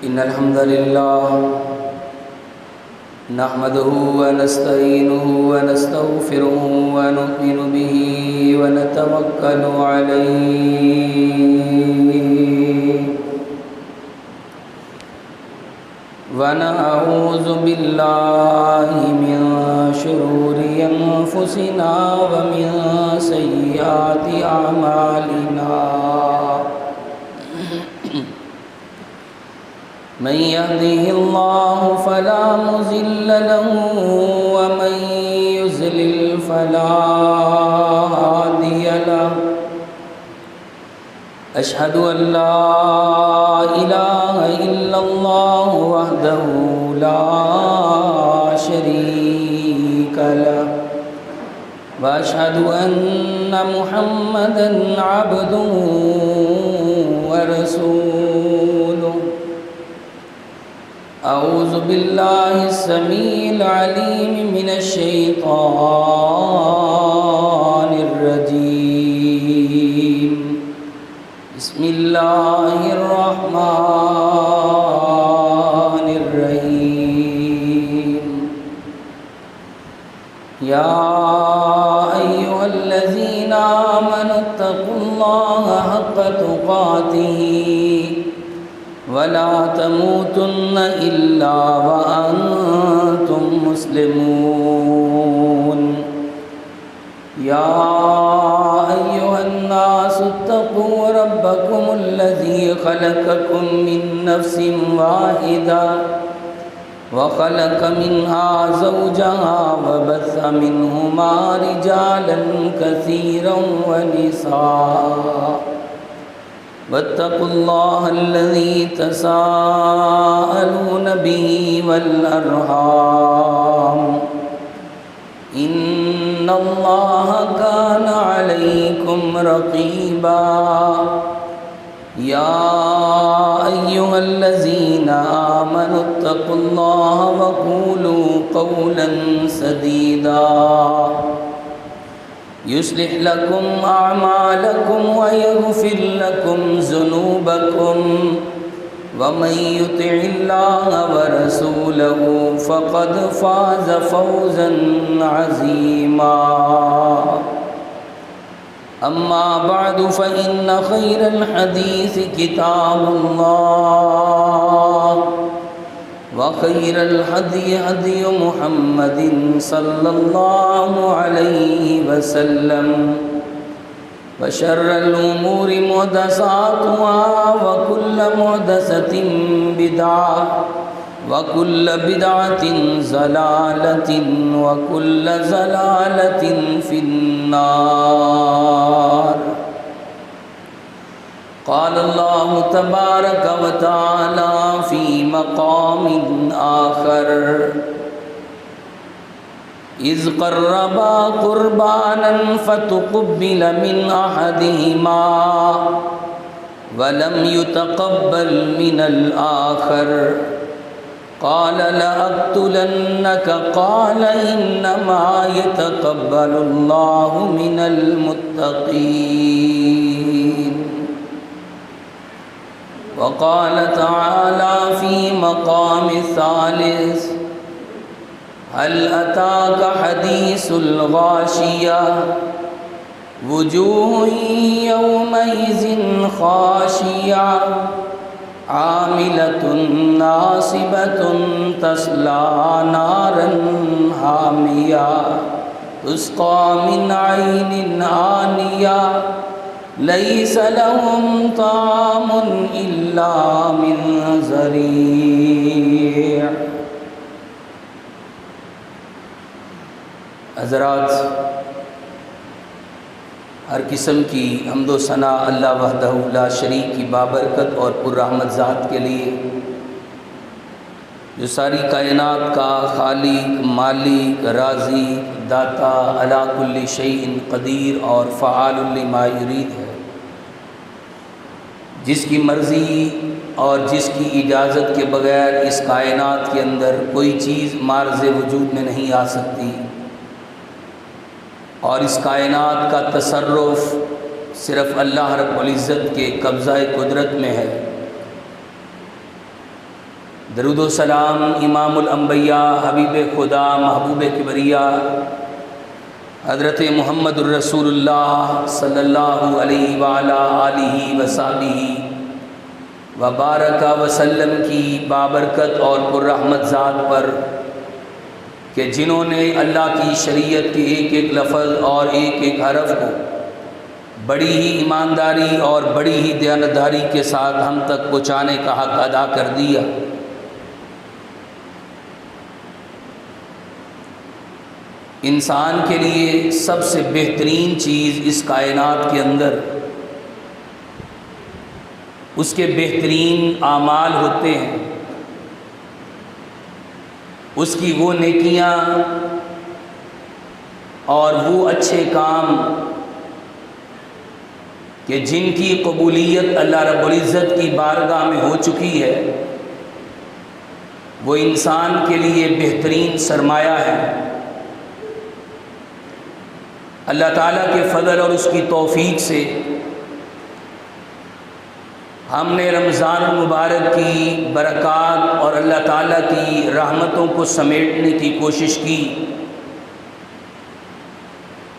إن الحمد لله نحمده ونستعينه ونستغفره ونؤمن به ونتوكل عليه ونعوذ بالله من شرور أنفسنا ومن سيئات أعمالنا من يهده الله فلا مضل له ومن يضلل فلا هادي له أشهد أن لا إله إلا الله وحده لا شريك له وأشهد أن محمدًا عبده ورسوله أعوذ بالله السميع العليم من الشيطان الرجيم بسم الله الرحمن الرحيم يا أيها الذين آمنوا اتقوا الله حق تقاته ولا تموتن إلا وأنتم مسلمون يا أيها الناس اتقوا ربكم الذي خلقكم من نفس واحدة وخلق منها زوجها وبث منهما رجالا كثيرا ونساء واتقوا الله الذي تساءلون به والأرحام إن الله كان عليكم رقيبا يا أيها الذين آمنوا اتقوا الله وقولوا قولا سديدا يصلح لكم أعمالكم ويغفر لكم ذنوبكم ومن يطع الله ورسوله فقد فاز فوزا عظيما أما بعد فإن خير الحديث كتاب الله وخير الهدي هدي محمد صلى الله عليه وسلم وشر الأمور محدثاتها وكل محدثة بدعة وكل بدعة ضلالة وكل ضلالة في النار قال الله تبارك وتعالى في مقام آخر إذ قربا قربانا فتقبل من أحدهما ولم يتقبل من الآخر قال لأقتلنك قال إنما يتقبل الله من المتقين وقال تعالى في مقام ثالث هل أتاك حديث الغاشية وجوه يومئذ خاشعة عاملة ناصبة تصلى نارا حامية تسقى من عين آنية ليس لهم طعام إلا من ضريع. حضرات، ہر قسم کی حمد و ثنا اللہ وحدہ لا شریک کی بابرکت اور پررحمت ذات کے لیے جو ساری کائنات کا خالق، مالک، رازق، داتا، علی کل شیء قدیر اور فعال لما یرید ہے، جس کی مرضی اور جس کی اجازت کے بغیر اس کائنات کے اندر کوئی چیز معرض وجود میں نہیں آ سکتی، اور اس کائنات کا تصرف صرف اللہ رب العزت کے قبضہ قدرت میں ہے۔ درود و سلام امام الانبیاء حبیب خدا محبوب کبریا حضرت محمد الرسول اللہ صلی اللہ علیہ وعلا آلہ وصحبہ وبارک وسلم کی بابرکت اور پررحمت ذات پر کہ جنہوں نے اللہ کی شریعت کے ایک ایک لفظ اور ایک ایک حرف کو بڑی ہی ایمانداری اور بڑی ہی دیانتداری کے ساتھ ہم تک پہنچانے کا حق ادا کر دیا۔ انسان کے لیے سب سے بہترین چیز اس کائنات کے اندر اس کے بہترین اعمال ہوتے ہیں، اس کی وہ نیکیاں اور وہ اچھے کام کہ جن کی قبولیت اللہ رب العزت کی بارگاہ میں ہو چکی ہے، وہ انسان کے لیے بہترین سرمایہ ہے۔ اللہ تعالیٰ کے فضل اور اس کی توفیق سے ہم نے رمضان المبارک کی برکات اور اللہ تعالیٰ کی رحمتوں کو سمیٹنے کی کوشش کی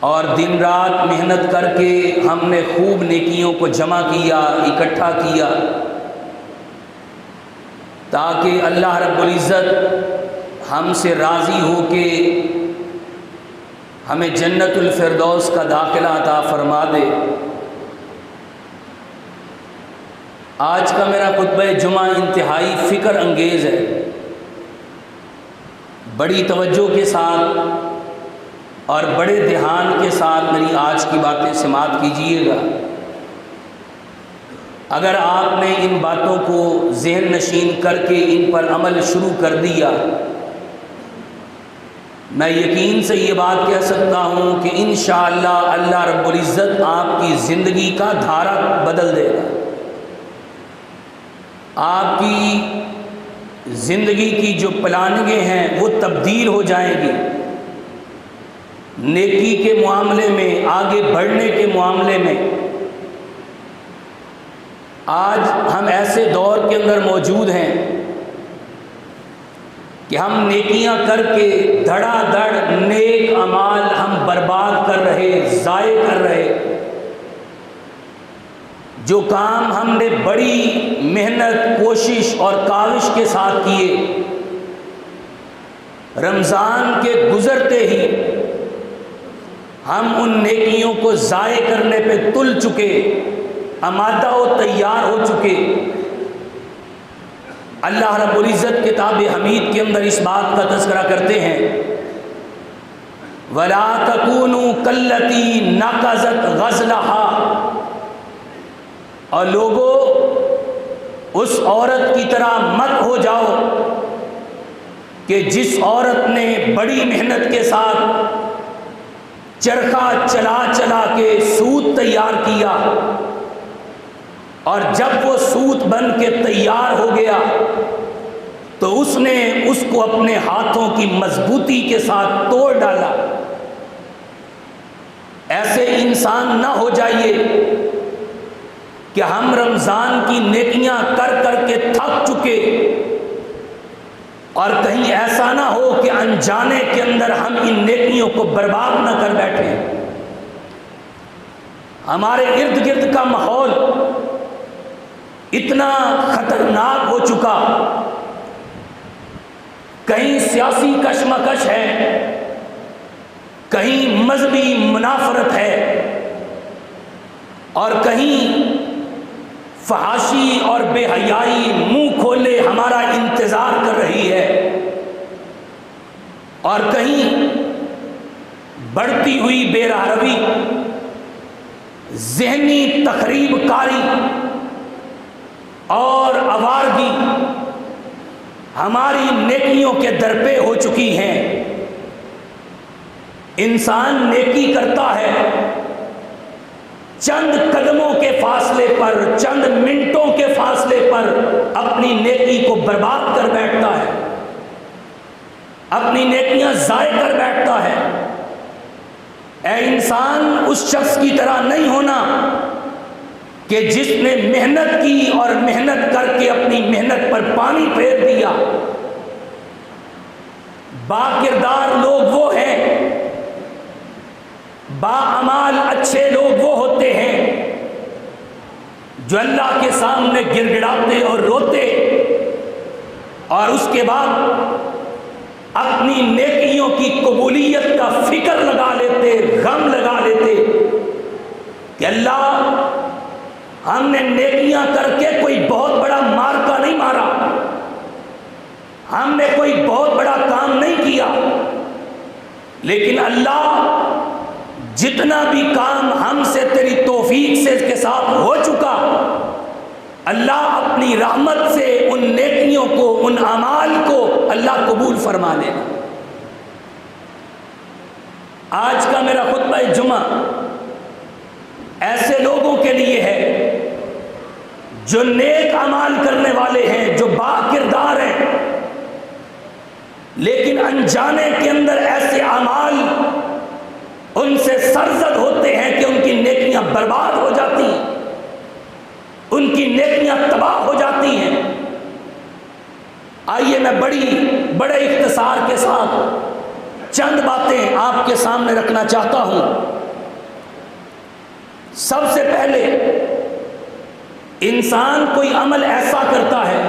اور دن رات محنت کر کے ہم نے خوب نیکیوں کو جمع کیا، اکٹھا کیا، تاکہ اللہ رب العزت ہم سے راضی ہو کے ہمیں جنت الفردوس کا داخلہ عطا فرما دے۔ آج کا میرا خطبہ جمعہ انتہائی فکر انگیز ہے، بڑی توجہ کے ساتھ اور بڑے دھیان کے ساتھ میری آج کی باتیں سماعت کیجیے گا۔ اگر آپ نے ان باتوں کو ذہن نشین کر کے ان پر عمل شروع کر دیا، میں یقین سے یہ بات کہہ سکتا ہوں کہ انشاءاللہ اللہ رب العزت آپ کی زندگی کا دھارا بدل دے گا، آپ کی زندگی کی جو پلاننگیں ہیں وہ تبدیل ہو جائیں گی، نیکی کے معاملے میں، آگے بڑھنے کے معاملے میں۔ آج ہم ایسے دور کے اندر موجود ہیں کہ ہم نیکیاں کر کے دھڑا دھڑ نیک اعمال ہم برباد کر رہے، ضائع کر رہے۔ جو کام ہم نے بڑی محنت، کوشش اور کاوش کے ساتھ کیے، رمضان کے گزرتے ہی ہم ان نیکیوں کو ضائع کرنے پہ تل چکے، آمادہ و تیار ہو چکے۔ اللہ رب العزت کتاب حمید کے اندر اس بات کا تذکرہ کرتے ہیں، وَلَا تَكُونُوا كَالَّتِي نَقَضَتْ غَزْلَهَا، اور لوگو اس عورت کی طرح مت ہو جاؤ کہ جس عورت نے بڑی محنت کے ساتھ چرخہ چلا چلا کے سوت تیار کیا، اور جب وہ سوت بن کے تیار ہو گیا تو اس نے اس کو اپنے ہاتھوں کی مضبوطی کے ساتھ توڑ ڈالا۔ ایسے انسان نہ ہو جائیے کہ ہم رمضان کی نیکیاں کر کر کے تھک چکے اور کہیں ایسا نہ ہو کہ انجانے کے اندر ہم ان نیکیوں کو برباد نہ کر بیٹھیں۔ ہمارے ارد گرد کا ماحول اتنا خطرناک ہو چکا، کہیں سیاسی کشمکش ہے، کہیں مذہبی منافرت ہے، اور کہیں فحاشی اور بے حیائی منہ کھولے ہمارا انتظار کر رہی ہے، اور کہیں بڑھتی ہوئی بے راہروی، ذہنی تخریب کاری اور آوارگی ہماری نیکیوں کے درپے ہو چکی ہیں۔ انسان نیکی کرتا ہے، چند قدموں کے فاصلے پر، چند منٹوں کے فاصلے پر اپنی نیکی کو برباد کر بیٹھتا ہے، اپنی نیکیاں ضائع کر بیٹھتا ہے۔ اے انسان، اس شخص کی طرح نہیں ہونا کہ جس نے محنت کی اور محنت کر کے اپنی محنت پر پانی پھیر دیا، باکردار لوگ وہ ہیں، باعمال اچھے لوگ وہ ہوتے ہیں جو اللہ کے سامنے گر گڑاتے اور روتے اور اس کے بعد اپنی نیکیوں کی قبولیت کا فکر لگا لیتے، غم لگا لیتے کہ اللہ ہم نے نیکیاں کر کے کوئی بہت بڑا مارکا نہیں مارا، ہم نے کوئی بہت بڑا کام نہیں کیا، لیکن اللہ جتنا بھی کام ہم سے تیری توفیق سے کے ساتھ ہو چکا، اللہ اپنی رحمت سے ان نیکیوں کو، ان اعمال کو اللہ قبول فرما لینا۔ آج کا میرا خطبہ جمعہ ایسے لوگوں کے لیے ہے جو نیک اعمال کرنے والے ہیں، جو با کردار ہیں، لیکن انجانے کے اندر ایسے اعمال ان سے سرزد ہوتے ہیں کہ ان کی نیکیاں برباد ہو جاتی ہیں، ان کی نیکیاں تباہ ہو جاتی ہیں۔ آئیے میں بڑے اختصار کے ساتھ چند باتیں آپ کے سامنے رکھنا چاہتا ہوں۔ سب سے پہلے انسان کوئی عمل ایسا کرتا ہے،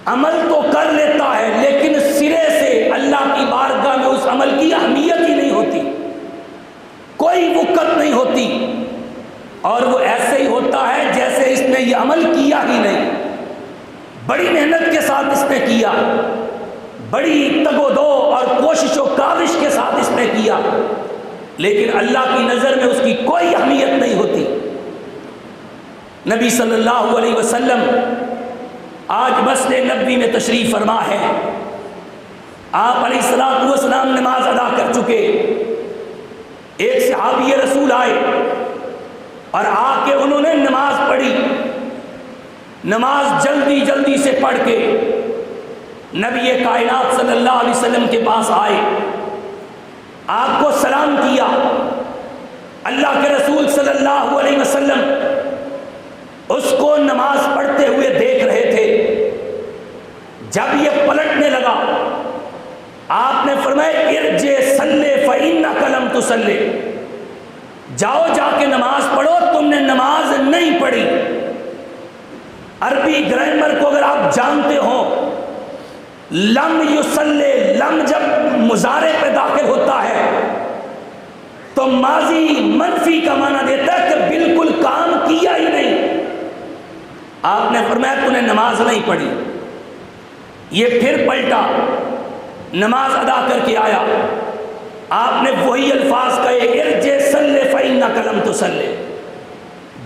عمل تو کر لیتا ہے لیکن سرے سے اللہ کی بارگاہ میں اس عمل کی اہمیت ہی نہیں ہوتی، کوئی وقت نہیں ہوتی، اور وہ ایسے ہی ہوتا ہے جیسے اس نے یہ عمل کیا ہی نہیں۔ بڑی محنت کے ساتھ اس نے کیا، بڑی تگ و دو اور کوشش و کاوش کے ساتھ اس نے کیا، لیکن اللہ کی نظر میں اس کی کوئی اہمیت نہیں ہوتی۔ نبی صلی اللہ علیہ وسلم آج مسجد نبوی میں تشریف فرما ہے، آپ علیہ الصلوۃ والسلام نماز ادا کر چکے، ایک صحابی رسول آئے اور آ کے انہوں نے نماز پڑھی، نماز جلدی سے پڑھ کے نبی کائنات صلی اللہ علیہ وسلم کے پاس آئے، آپ کو سلام کیا۔ اللہ کے رسول صلی اللہ علیہ وسلم اس کو نماز پڑھتے ہوئے دیکھ رہے تھے۔ جب یہ پلٹنے لگا آپ نے فرمایا ارجع صلی فإنک لم تصلی، جاؤ جا کے نماز پڑھو، تم نے نماز نہیں پڑھی۔ عربی گرامر کو اگر آپ جانتے ہو، لم یصلی، لم جب مضارع پہ داخل ہوتا ہے تو ماضی منفی کا معنی دیتا ہے کہ بالکل کام کیا ہی نہیں۔ آپ نے فرمایا تو نے نماز نہیں پڑھی۔ یہ پھر پلٹا، نماز ادا کر کے آیا، آپ نے وہی الفاظ کہے ارجع صلی فإنک لم تصلی،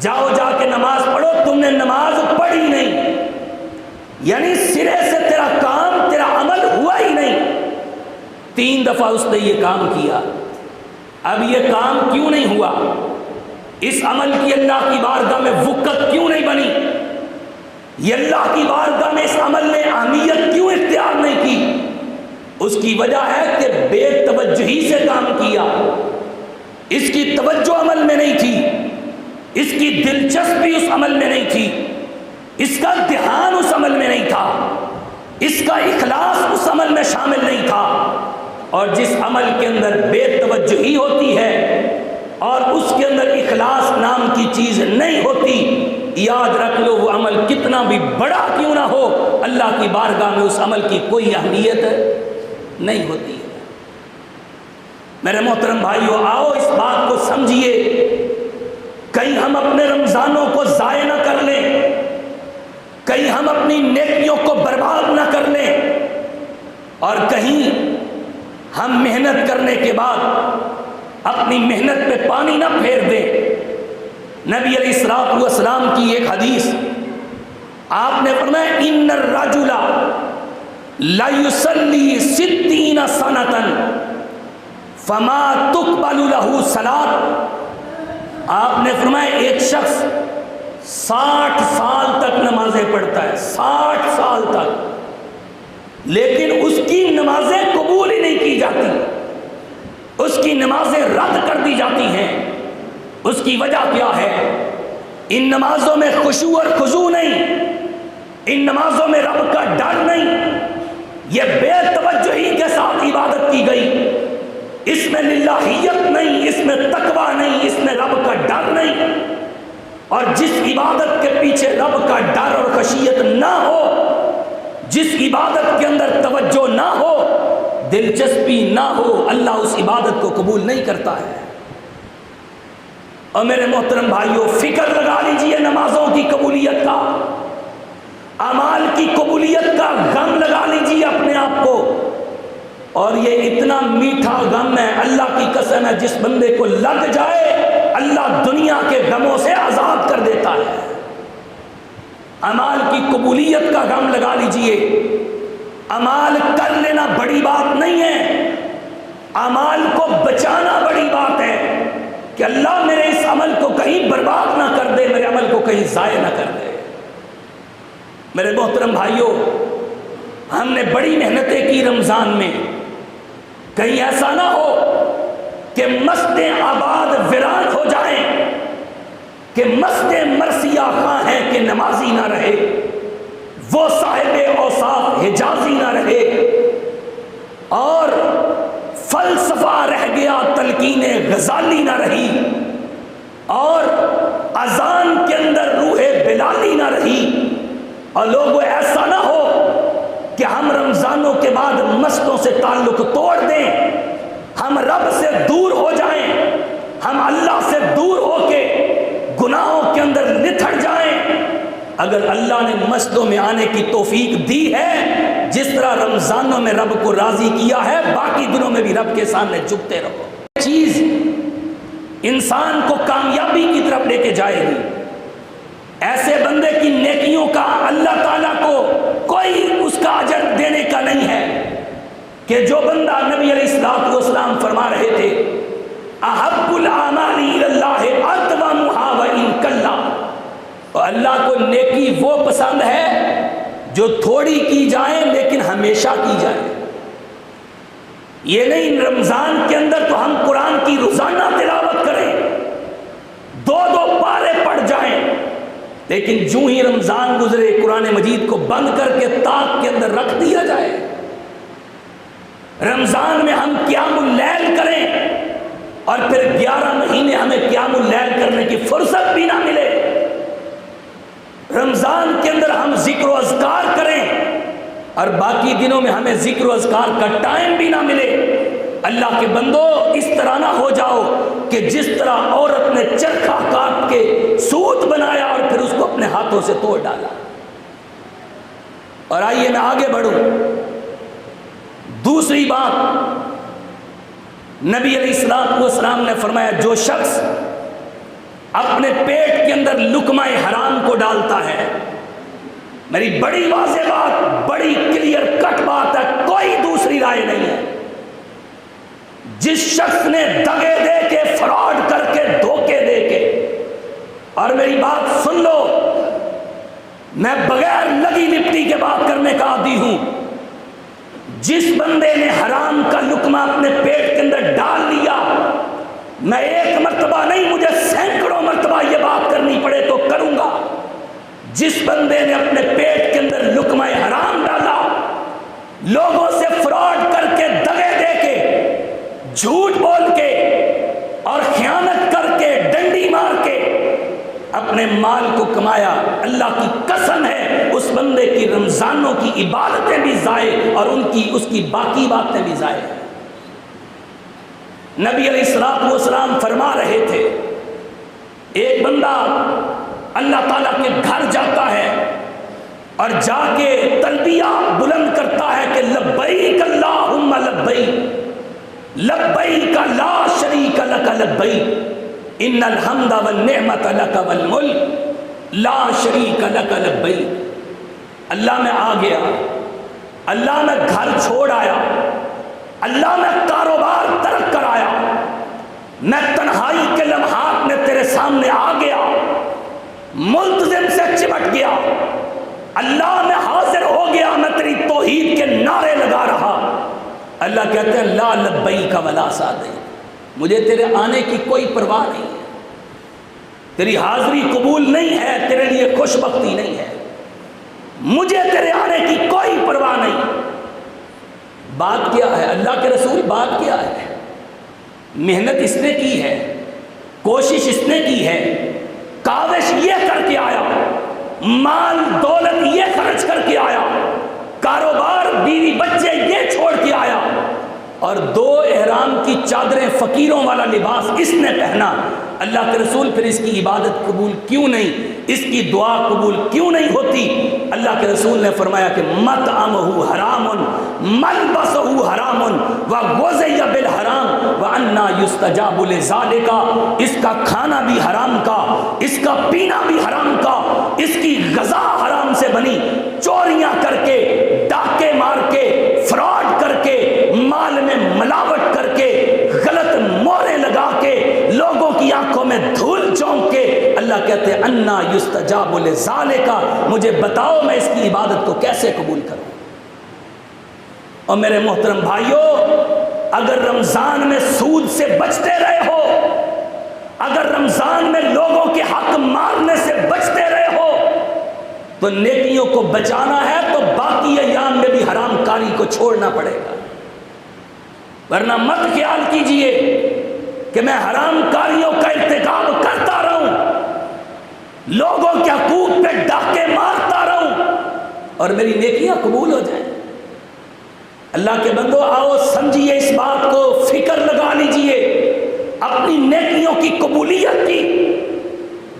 جاؤ جا کے نماز پڑھو، تم نے نماز پڑھی نہیں، یعنی سرے سے تیرا کام، تیرا عمل ہوا ہی نہیں۔ 3 دفعہ اس نے یہ کام کیا۔ اب یہ کام کیوں نہیں ہوا؟ اس عمل کی اللہ کی بارگاہ میں وقت کیوں نہیں بنی؟ یہ اللہ کی بارگاہ میں اس عمل نے اہمیت کیوں اختیار نہیں کی؟ اس کی وجہ ہے کہ بے توجہی سے کام کیا، اس کی توجہ عمل میں نہیں تھی، اس کی دلچسپی اس عمل میں نہیں تھی، اس کا دھیان اس عمل میں نہیں تھا، اس کا اخلاص اس عمل میں شامل نہیں تھا۔ اور جس عمل کے اندر بے توجہی ہوتی ہے اور اس کے اندر اخلاص نام کی چیز نہیں ہوتی، یاد رکھ لو وہ عمل کتنا بھی بڑا کیوں نہ ہو، اللہ کی بارگاہ میں اس عمل کی کوئی اہمیت نہیں ہوتی ہے۔ میرے محترم بھائیو، آؤ اس بات کو سمجھیے، کہیں ہم اپنے رمضانوں کو ضائع نہ کر لیں، کہیں ہم اپنی نیکیوں کو برباد نہ کر لیں، اور کہیں ہم محنت کرنے کے بعد اپنی محنت پہ پانی نہ پھیر دیں۔ نبی علیہ الصلوۃ والسلام کی ایک حدیث، آپ نے فرمایا ان الرجل لا يصلي 60 سنة فما تقبل له صلاة، آپ نے فرمایا ایک شخص 60 سال تک نمازیں پڑھتا ہے، 60 سال تک، لیکن اس کی نمازیں قبول ہی نہیں کی جاتی، اس کی نمازیں رد کر دی جاتی ہیں۔ اس کی وجہ کیا ہے؟ ان نمازوں میں خشوع اور خضوع نہیں، ان نمازوں میں رب کا ڈر نہیں، یہ بے توجہی کے ساتھ عبادت کی گئی، اس میں للہیت نہیں، اس میں تقویٰ نہیں، اس میں رب کا ڈر نہیں۔ اور جس عبادت کے پیچھے رب کا ڈر اور خشیت نہ ہو، جس عبادت کے اندر توجہ نہ ہو، دلچسپی نہ ہو، اللہ اس عبادت کو قبول نہیں کرتا ہے۔ اور میرے محترم بھائیوں، فکر لگا لیجئے نمازوں کی قبولیت کا، اعمال کی قبولیت کا غم لگا لیجئے اپنے آپ کو۔ اور یہ اتنا میٹھا غم ہے، اللہ کی قسم ہے، جس بندے کو لگ جائے اللہ دنیا کے غموں سے آزاد کر دیتا ہے۔ اعمال کی قبولیت کا غم لگا لیجئے۔ اعمال کر لینا بڑی بات نہیں ہے، اعمال کو بچانا بڑی بات ہے کہ اللہ میرے اس عمل کو کہیں برباد نہ کر دے، میرے عمل کو کہیں ضائع نہ کر دے۔ میرے محترم بھائیوں، ہم نے بڑی محنتیں کی رمضان میں، کہیں ایسا نہ ہو کہ مسجدیں آباد ویران ہو جائیں، کہ مسجد مرثیہ خواں ہیں کہ نمازی نہ رہے، وہ صاحب اوصاف حجازی نہ رہے، اور فلسفہ رہ گیا تلقین غزالی نہ رہی، اور اذان کے اندر روح بلالی نہ رہی، اور لوگوں ایسا نہ ہو کہ ہم رمضانوں کے بعد مسجدوں سے تعلق توڑ دیں، ہم رب سے دور ہو جائیں، ہم اللہ سے دور ہو کے گناہوں کے اندر نتھڑ جائیں۔ اگر اللہ نے مسجدوں میں آنے کی توفیق دی ہے، جس طرح رمضانوں میں رب کو راضی کیا ہے، باقی دنوں میں بھی رب کے سامنے جھکتے رہو۔ چیز انسان کو کامیابی کی طرف لے کے جائے گی۔ ایسے بندے کی نیکیوں کا اللہ تعالیٰ کو کوئی اس کا اجر دینے کا نہیں ہے کہ جو بندہ نبی علیہ الصلوۃ والسلام فرما رہے تھے احب الاعمال الی اللہ ادومھا وان قل، اور اللہ کو نیکی وہ پسند ہے جو تھوڑی کی جائے لیکن ہمیشہ کی جائے۔ یہ نہیں رمضان کے اندر تو ہم قرآن کی روزانہ تلاوت کریں، 2 پارے پڑھ جائیں، لیکن جو ہی رمضان گزرے قرآن مجید کو بند کر کے طاق کے اندر رکھ دیا جائے۔ رمضان میں ہم قیام اللیل کریں اور پھر 11 مہینے ہمیں قیام اللیل کرنے کی فرصت بھی نہ ملے۔ رمضان کے اندر ہم ذکر و اذکار کریں اور باقی دنوں میں ہمیں ذکر و اذکار کا ٹائم بھی نہ ملے۔ اللہ کے بندو، اس طرح نہ ہو جاؤ کہ جس طرح عورت نے چرخا کاٹ کے سوت بنایا اور پھر اس کو اپنے ہاتھوں سے توڑ ڈالا۔ اور آئیے میں آگے بڑھوں۔ دوسری بات، نبی علیہ الصلوۃ والسلام نے فرمایا جو شخص اپنے پیٹ کے اندر لقمہ حرام کو ڈالتا ہے، میری بڑی واضح بات، بڑی کلیئر کٹ بات ہے، کوئی دوسری رائے نہیں ہے، جس شخص نے دگے دے کے، فراڈ کر کے، دھوکے دے کے، اور میری بات سن لو، میں بغیر لگی لپٹی کے بات کرنے کا عادی ہوں، جس بندے نے حرام کا لقمہ اپنے پیٹ کے اندر ڈال لیا، میں ایک مرتبہ نہیں، مجھے سینکڑوں مرتبہ یہ بات کرنی پڑے تو کروں گا، جس بندے نے اپنے پیٹ کے اندر لقمہ حرام ڈالا، لوگوں سے فراڈ کر کے، دگے دے کے، جھوٹ بول کے اور خیانت کر کے، ڈنڈی مار کے اپنے مال کو کمایا، اللہ کی قسم ہے اس بندے کی رمضانوں کی عبادتیں بھی ضائع اور اس کی باقی باتیں بھی ضائع۔ نبی علیہ الصلوۃ والسلام فرما رہے تھے، ایک بندہ اللہ تعالیٰ کے گھر جاتا ہے اور جا کے تلبیہ بلند کرتا ہے کہ لبیک اللہم لبیک، لبیک لا شریک لک لبیک، ان الحمد والنعمت لک والملک لا شریک لک لبیک۔ اللہ میں آ گیا، اللہ میں گھر چھوڑ آیا، اللہ میں کاروبار ترک کر آیا، میں تنہائی کے لمحات میں تیرے سامنے آ گیا، ملتزم سے چمٹ گیا، اللہ میں حاضر ہو گیا، میں تیری توحید کے نعرے لگا رہا۔ اللہ کہتے ہیں لا لبیک ولا سعدیک، مجھے تیرے آنے کی کوئی پرواہ نہیں ہے، تیری حاضری قبول نہیں ہے، تیرے لیے خوش بختی نہیں ہے، مجھے تیرے آنے کی کوئی پرواہ نہیں۔ بات کیا ہے اللہ کے رسول؟ بات کیا ہے؟ محنت اس نے کی ہے، کوشش اس نے کی ہے، کاوش یہ کر کے آیا، مال دولت یہ خرچ کر کے آیا، کاروبار بیوی بچے یہ چھوڑ کے آیا، اور 2 احرام کی چادریں فقیروں والا لباس اس نے پہنا۔ اللہ کے رسول پھر اس کی عبادت قبول کیوں نہیں، اس کی دعا قبول کیوں نہیں ہوتی؟ اللہ کے رسول نے فرمایا کہ مطعمہ حرام ملبسہ حرام وغذی بالحرام وَأَنَّا يُسْتَجَابُ لِذَلِكَ، اس کا کھانا بھی حرام کا، اس کا پینا بھی حرام کا، اس کی غذا حرام سے بنی، چوریاں کر کے، ڈاکے مار کے، فراڈ کر کے، مال میں ملاوٹ کر کے، غلط مورے لگا کے، لوگوں کی آنکھوں میں دھول چونک کے، اللہ کہتے ہیں انا یستجاب لذالک، مجھے بتاؤ میں اس کی عبادت کو کیسے قبول کروں۔ اور میرے محترم بھائیوں، اگر رمضان میں سود سے بچتے رہے ہو، اگر رمضان میں لوگوں کے حق مارنے سے بچتے رہے ہو، تو نیکیوں کو بچانا ہے تو باقی ایام میں بھی حرام کاری کو چھوڑنا پڑے گا، ورنہ مت خیال کیجئے کہ میں حرام کاریوں کا ارتکاب کرتا رہوں، لوگوں کے حقوق پہ ڈاکے مارتا رہوں اور میری نیکیاں قبول ہو جائیں۔ اللہ کے بندو، آؤ سمجھیے اس بات کو، فکر لگا لیجئے اپنی نیکیوں کی قبولیت کی۔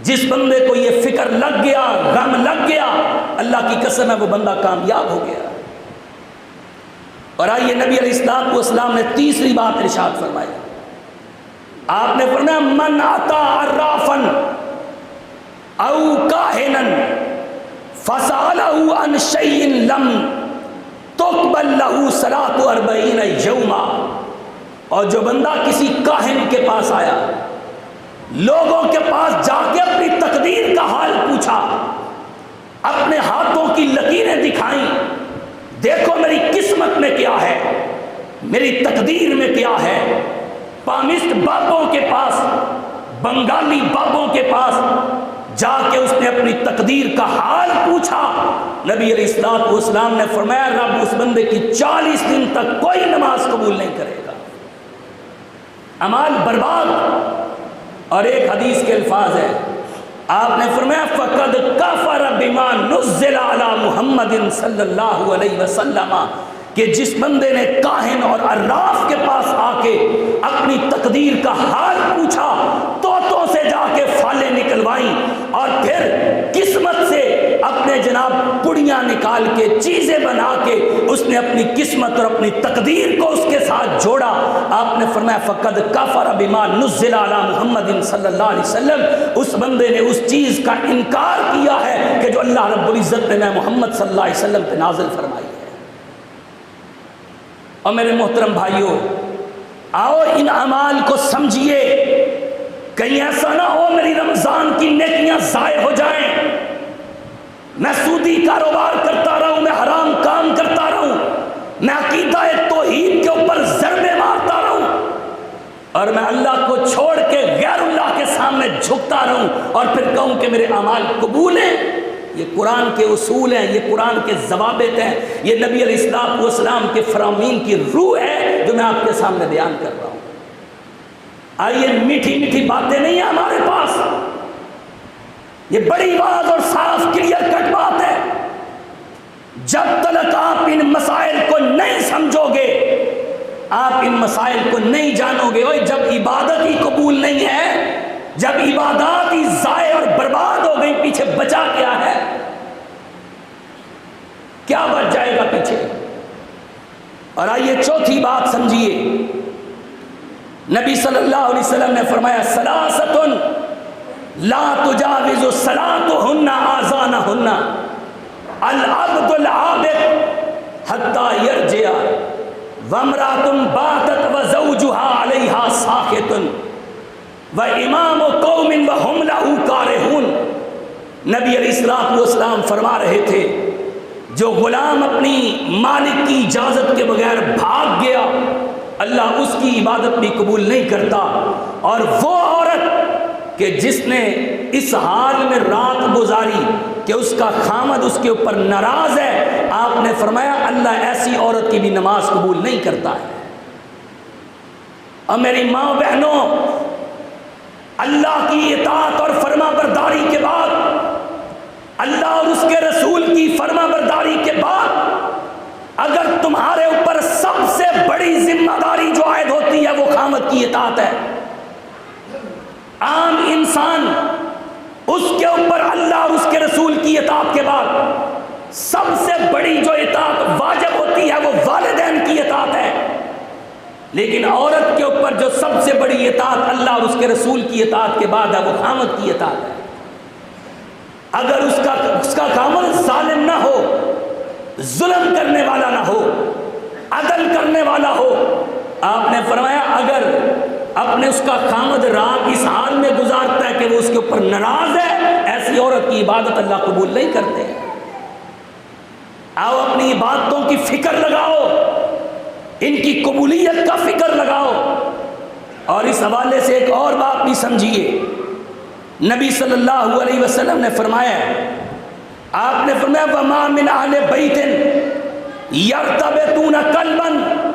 جس بندے کو یہ فکر لگ گیا، غم لگ گیا، اللہ کی قسم ہے وہ بندہ کامیاب ہو گیا۔ اور آئیے نبی علیہ السلام نے تیسری بات ارشاد فرمائی، آپ نے فرمایا من اتی عرافا او کاہنا فسألہ عن شیء لم تقبل لہ صلاۃ 40 یوما، اور جو بندہ کسی کاہن کے پاس آیا، لوگوں کے پاس جا کے اپنی تقدیر کا حال پوچھا، اپنے ہاتھوں کی لکیریں دکھائیں، دیکھو میری قسمت میں کیا ہے، میری تقدیر میں کیا ہے، پامسٹ بابوں کے پاس، بنگالی بابوں کے پاس جا کے اس نے اپنی تقدیر کا حال پوچھا، نبی علیہ السلام نے فرمایا رب اس بندے کی 40 دن تک کوئی نماز قبول نہیں کرے گا، اعمال برباد۔ اور ایک حدیث کے الفاظ ہے، آپ نے فرمایا فقد کفر بما نزل علی محمد صلی اللہ علیہ وسلم، کہ جس بندے نے کاہن اور عراف کے پاس آ کے اپنی تقدیر کا حال پوچھا، طوطوں سے جا کے فالیں نکلوائیں اور پھر قسمت سے اپنے جناب پڑیاں نکال کے چیزیں بنا کے اس نے اپنی قسمت اور اپنی تقدیر کو اس کے ساتھ جوڑا، آپ نے فرمایا فقد کفر بما نزل علی محمد صلی اللہ علیہ وسلم، اس بندے نے اس چیز کا انکار کیا ہے کہ جو اللہ رب العزت نے محمد صلی اللہ علیہ وسلم پہ نازل فرمائی ہے۔ اور میرے محترم بھائیوں، آؤ ان اعمال کو سمجھیے، کہیں ایسا نہ ہو میری رمضان کی نیکیاں ضائع ہو جائیں، میں سودی کاروبار کرتا رہوں، میں حرام کام کرتا رہوں، میں عقیدہ توحید کے اوپر ضربے مارتا رہوں اور میں اللہ کو چھوڑ کے غیر اللہ کے سامنے جھکتا رہوں اور پھر کہوں کہ میرے اعمال قبول ہیں۔ یہ قرآن کے اصول ہیں، یہ قرآن کے ضوابط ہیں، یہ نبی علیہ السلام کے فرامین کی روح ہے جو میں آپ کے سامنے بیان کر رہا ہوں۔ آئیے میٹھی میٹھی باتیں نہیں ہیں ہمارے پاس، یہ بڑی بات اور صاف کلیئر کٹ بات ہے۔ جب تک آپ ان مسائل کو نہیں سمجھو گے، آپ ان مسائل کو نہیں جانو گے، جب عبادت ہی قبول نہیں ہے، جب عبادات ہی ضائع اور برباد ہو گئی، پیچھے بچا کیا ہے؟ کیا بچ جائے گا پیچھے؟ اور آئیے چوتھی بات سمجھیے، نبی صلی اللہ علیہ وسلم نے فرمایا ثلاثۃ لا تجاوز صلاتهن آذانهن، العبد العابد حتى يرجع، وامرأة باتت وزوجها عليها ساخط، وامام قوم وهم له كارهون۔ نبی علیہ السلام فرما رہے تھے جو غلام اپنی مالک کی اجازت کے بغیر بھاگ گیا، اللہ اس کی عبادت بھی قبول نہیں کرتا، اور وہ عورت کہ جس نے اس حال میں رات گزاری کہ اس کا خامد اس کے اوپر ناراض ہے، آپ نے فرمایا اللہ ایسی عورت کی بھی نماز قبول نہیں کرتا ہے۔ اور میری ماں بہنوں، اللہ کی اطاعت اور فرما برداری کے بعد، اللہ اور اس کے رسول کی فرما برداری کے بعد، اگر تمہارے اوپر سب سے بڑی ذمہ داری جو عائد ہوتی ہے وہ خامد کی اطاعت ہے، عام انسان اس کے اوپر اللہ اور اس کے رسول کی اطاعت کے بعد سب سے بڑی جو اطاعت واجب ہوتی ہے وہ والدین کی اطاعت ہے، لیکن عورت کے اوپر جو سب سے بڑی اطاعت اللہ اور اس کے رسول کی اطاعت کے بعد ہے وہ خامد کی اطاعت ہے۔ اگر اس کا خامد ظالم نہ ہو، ظلم کرنے والا نہ ہو، عدل کرنے والا ہو، آپ نے فرمایا اگر اپنے اس کا خامد رات اس حال میں گزارتا ہے کہ وہ اس کے اوپر ناراض ہے، ایسی عورت کی عبادت اللہ قبول نہیں کرتے۔ آؤ اپنی عبادتوں کی فکر لگاؤ، ان کی قبولیت کا فکر لگاؤ۔ اور اس حوالے سے ایک اور بات بھی سمجھیے، نبی صلی اللہ علیہ وسلم نے فرمایا، آپ نے فرمایا وَمَا مِنْ أَهْلِ بَيْتٍ يَرْتَبِطُونَ قَلْبًا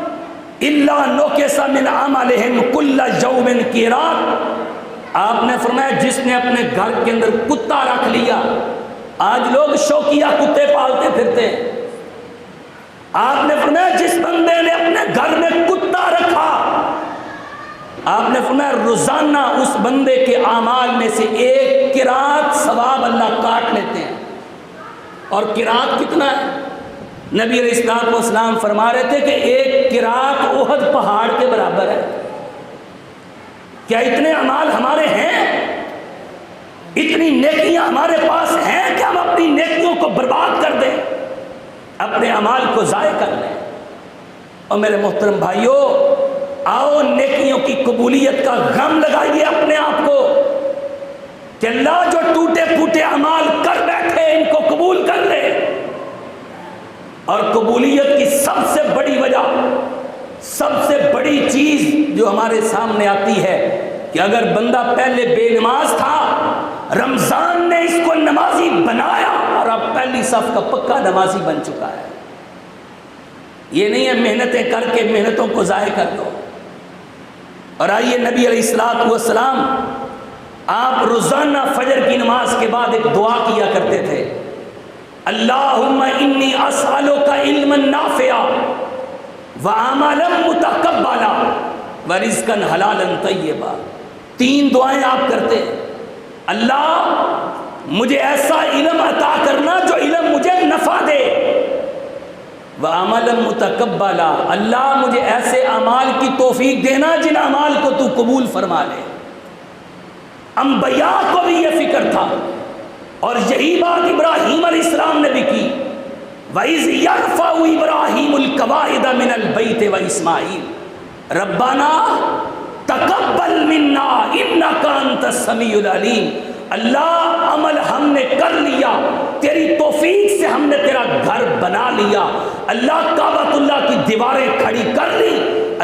إِلَّا نُكِسَ مِنْ عَمَلِهِمْ كُلَّ يَوْمٍ قِيرَاطٌ۔ آپ نے فرمایا جس نے اپنے گھر کے اندر کتا رکھ لیا، آج لوگ شوقیہ کتے پالتے پھرتے ہیں، آپ نے فرمایا جس بندے نے اپنے گھر میں کتا رکھا، آپ نے فرمایا روزانہ اس بندے کے اعمال میں سے ایک قرات ثواب اللہ کاٹ لیتے ہیں۔ اور قرات کتنا ہے؟ نبی علیہ الصلوۃ والسلام فرما رہے تھے کہ ایک قرات احد پہاڑ کے برابر ہے۔ کیا اتنے اعمال ہمارے ہیں؟ اتنی نیکیاں ہمارے پاس ہیں کہ ہم اپنی نیکیوں کو برباد کر دیں، اپنے اعمال کو ضائع کر لیں؟ اور میرے محترم بھائیوں، آؤ نیکیوں کی قبولیت کا غم لگائیے اپنے آپ کو کہ اللہ جو ٹوٹے پھوٹے اعمال کر بیٹھے ان کو قبول کر لے۔ اور قبولیت کی سب سے بڑی وجہ، سب سے بڑی چیز جو ہمارے سامنے آتی ہے کہ اگر بندہ پہلے بے نماز تھا، رمضان نے اس کو نمازی بنایا اور اب پہلی صف کا پکا نمازی بن چکا ہے۔ یہ نہیں ہے محنتیں کر کے محنتوں کو ضائع کر دو۔ اور آئیے نبی علیہ الصلوۃ والسلام آپ روزانہ فجر کی نماز کے بعد ایک دعا کیا کرتے تھے، اللہم انی اسألک علما نافعا وعملا متقبلا ورزقا حلالا طیبا۔ 3 دعائیں آپ کرتے ہیں، اللہ مجھے ایسا علم عطا کرنا جو علم مجھے نفع دے، وعملا متقبلا اللہ مجھے ایسے اعمال کی توفیق دینا جن اعمال کو تو قبول فرما لے۔ انبیاء کو بھی یہ فکر تھا، اور یہی بات ابراہیم علیہ السلام نے بھی کی، وَإِذْ يَرْفَعُ إِبْرَاهِيمُ الْقَوَاعِدَ مِنَ الْبَيْتِ وَإِسْمَاعِيلُ رَبَّنَا تَقَبَّلْ مِنَّا إِنَّكَ أَنْتَ السَّمِيعُ الْعَلِيمُ۔ اللہ عمل ہم نے کر لیا، تیری توفیق سے ہم نے تیرا گھر بنا لیا، اللہ کعبۃ اللہ کی دیواریں کھڑی کر لی،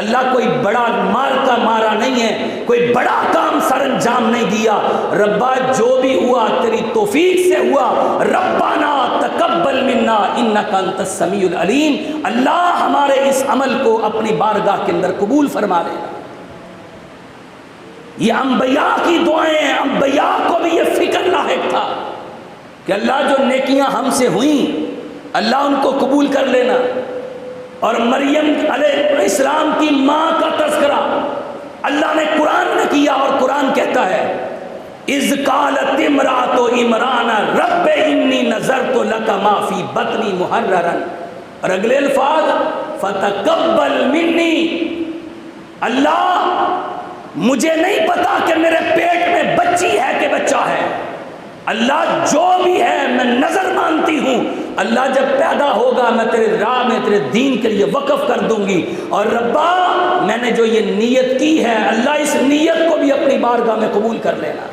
اللہ کوئی بڑا مال کا مارا نہیں ہے، کوئی بڑا کام سر انجام نہیں دیا، ربا جو بھی ہوا تیری توفیق سے ہوا، ربنا تقبل منا انک انت السمیع العلیم، اللہ ہمارے اس عمل کو اپنی بارگاہ کے اندر قبول فرما لینا۔ یہ انبیاء کی دعائیں ہیں، انبیاء کو بھی یہ فکر لاحق تھا کہ اللہ جو نیکیاں ہم سے ہوئیں اللہ ان کو قبول کر لینا۔ اور مریم علیہ السلام کی ماں کا تذکرہ اللہ نے قرآن میں کیا، اور قرآن کہتا ہے اذ قالت امرأۃ عمران رب انی نذرت لک ما فی بطنی محررا، اور اگلے الفاظ فتقبل منی، اللہ مجھے نہیں پتا کہ میرے پیٹ میں بچی ہے کہ بچہ ہے، اللہ جو بھی ہے میں نظر مانتی ہوں، اللہ جب پیدا ہوگا میں تیرے راہ میں تیرے دین کے لیے وقف کر دوں گی، اور ربا میں نے جو یہ نیت کی ہے اللہ اس نیت کو بھی اپنی بارگاہ میں قبول کر لینا۔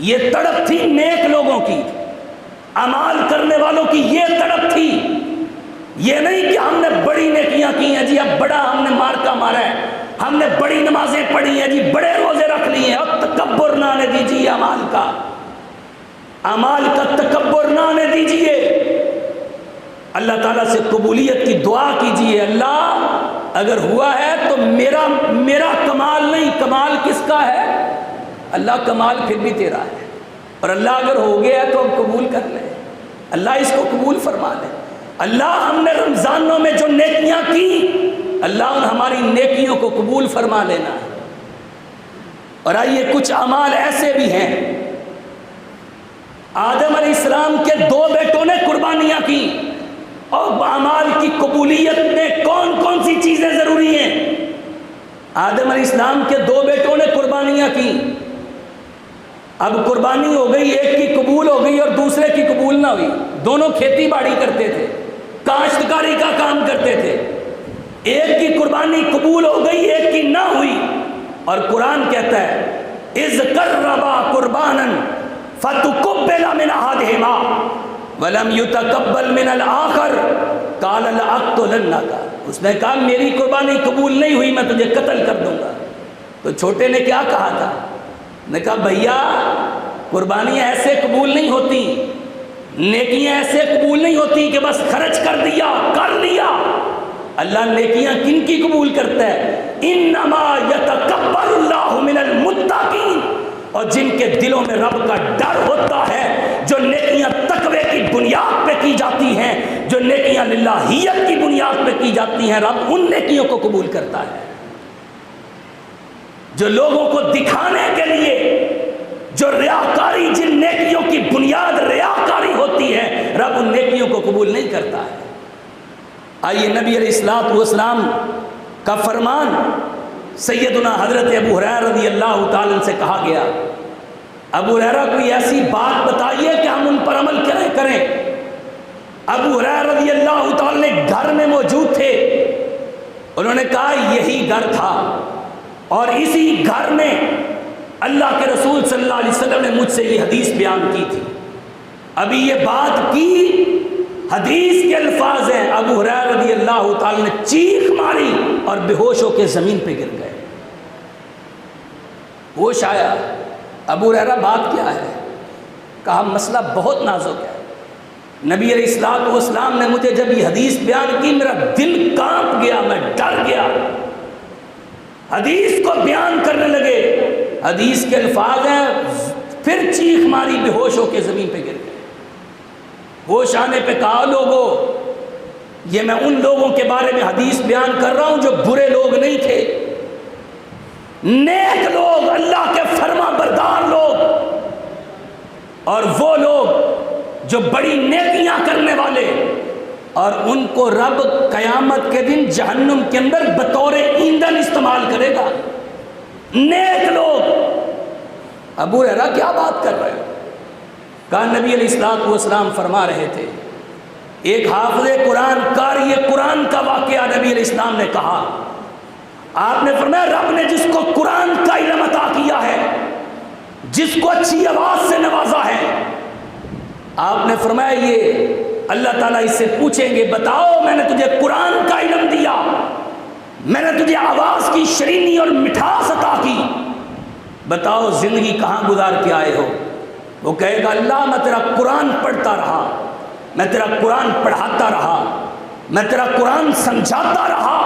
یہ تڑپ تھی نیک لوگوں کی، اعمال کرنے والوں کی یہ تڑپ تھی، یہ نہیں کہ ہم نے بڑی نیکیاں کی ہیں جی اب بڑا ہم نے مارکا مارا ہے، ہم نے بڑی نمازیں پڑھی ہیں جی، بڑے روزے رکھ لیے ہیں، اور تکبر نہ آنے دیجیے اعمال کا تکبر نہ آنے دیجیے۔ اللہ تعالیٰ سے قبولیت کی دعا کیجیے، اللہ اگر ہوا ہے تو میرا کمال نہیں، کمال کس کا ہے؟ اللہ کمال پھر بھی تیرا ہے، اور اللہ اگر ہو گیا ہے تو ہم قبول کر لیں، اللہ اس کو قبول فرما لے۔ اللہ ہم نے رمضانوں میں جو نیکیاں کی، اللہ ان ہماری نیکیوں کو قبول فرما لینا۔ اور آئیے کچھ اعمال ایسے بھی ہیں، آدم علیہ السلام کے 2 بیٹوں نے قربانیاں کی، اور اعمال کی قبولیت میں کون کون سی چیزیں ضروری ہیں؟ آدم علیہ السلام کے 2 بیٹوں نے قربانیاں کی، اب قربانی ہو گئی، ایک کی قبول ہو گئی اور دوسرے کی قبول نہ ہوئی۔ دونوں کھیتی باڑی کرتے تھے، کاشتکاری کا کام کرتے تھے، ایک کی قربانی قبول ہو گئی، ایک کی نہ ہوئی، اور قرآن کہتا ہے اذ قربا قربانا فتقبل من احدہما ولم يتقبل من الاخر قال لاقتلنک، اس نے کہا میری قربانی قبول نہیں ہوئی، میں تجھے قتل کر دوں گا۔ تو چھوٹے نے کیا کہا تھا؟ نے کہا بھیا قربانیاں ایسے قبول نہیں ہوتی، نیکیاں ایسے قبول نہیں ہوتی کہ بس خرچ کر دیا کر لیا۔ اللہ نیکیاں کن کی قبول کرتا ہے؟ انما یتقبل اللہ من المتقین، اور جن کے دلوں میں رب کا ڈر ہوتا ہے، جو نیکیاں تقوی کی بنیاد پہ کی جاتی ہیں، جو نیکیاں للہیت کی بنیاد پہ کی جاتی ہیں، رب ان نیکیوں کو قبول کرتا ہے۔ جو لوگوں کو دکھانے کے لیے، جو ریاکاری، جن نیکیوں کی بنیاد ریاکاری ہوتی ہے، رب ان نیکیوں کو قبول نہیں کرتا ہے۔ آئیے نبی علیہ السلام کا فرمان سیدنا حضرت ابو ہریرہ رضی اللہ تعالیٰ عنہ سے کہا گیا، ابو ہریرہ کوئی ایسی بات بتائیے کہ ہم ان پر عمل کریں۔ ابو ہریرہ رضی اللہ تعالیٰ نے گھر میں موجود تھے، انہوں نے کہا یہی گھر تھا، اور اسی گھر میں اللہ کے رسول صلی اللہ علیہ وسلم نے مجھ سے یہ حدیث بیان کی تھی۔ ابھی یہ بات کی، حدیث کے الفاظ ہیں، ابو ہریرہ رضی اللہ تعالیٰ نے چیخ ماری اور بے ہوش ہو کے زمین پہ گر گئے۔ ہوش آیا، ابو ہریرہ بات کیا ہے؟ کہا مسئلہ بہت نازک ہے، نبی علیہ السلام نے مجھے جب یہ حدیث بیان کی میرا دل کانپ گیا، میں ڈر گیا، حدیث کو بیان کرنے لگے، حدیث کے الفاظ ہیں، پھر چیخ ماری، بے ہوش ہو کے زمین پہ گر گئے۔ ہوش آنے پہ کہا لوگوں، یہ میں ان لوگوں کے بارے میں حدیث بیان کر رہا ہوں جو برے لوگ نہیں تھے، نیک لوگ، اللہ کے فرما بردار لوگ، اور وہ لوگ جو بڑی نیکیاں کرنے والے، اور ان کو رب قیامت کے دن جہنم کے اندر بطور ایندھن استعمال کرے گا۔ نیک لوگ۔ ابو ہریرہ کیا بات کر رہے ہو؟ کہا نبی علیہ السلام فرما رہے تھے، ایک حافظ قرآن قاری قرآن کا واقعہ نبی علیہ السلام نے کہا، آپ نے فرمایا رب نے جس کو قرآن کا علم عطا کیا ہے، جس کو اچھی آواز سے نوازا ہے، آپ نے فرمایا یہ اللہ تعالیٰ اس سے پوچھیں گے بتاؤ میں نے تجھے قرآن کا علم دیا، میں نے تجھے آواز کی شرینی اور مٹھاس عطا کی، بتاؤ زندگی کہاں گزار کے آئے ہو؟ وہ کہے گا اللہ میں تیرا قرآن پڑھتا رہا، میں تیرا قرآن پڑھاتا رہا، میں تیرا قرآن سمجھاتا رہا۔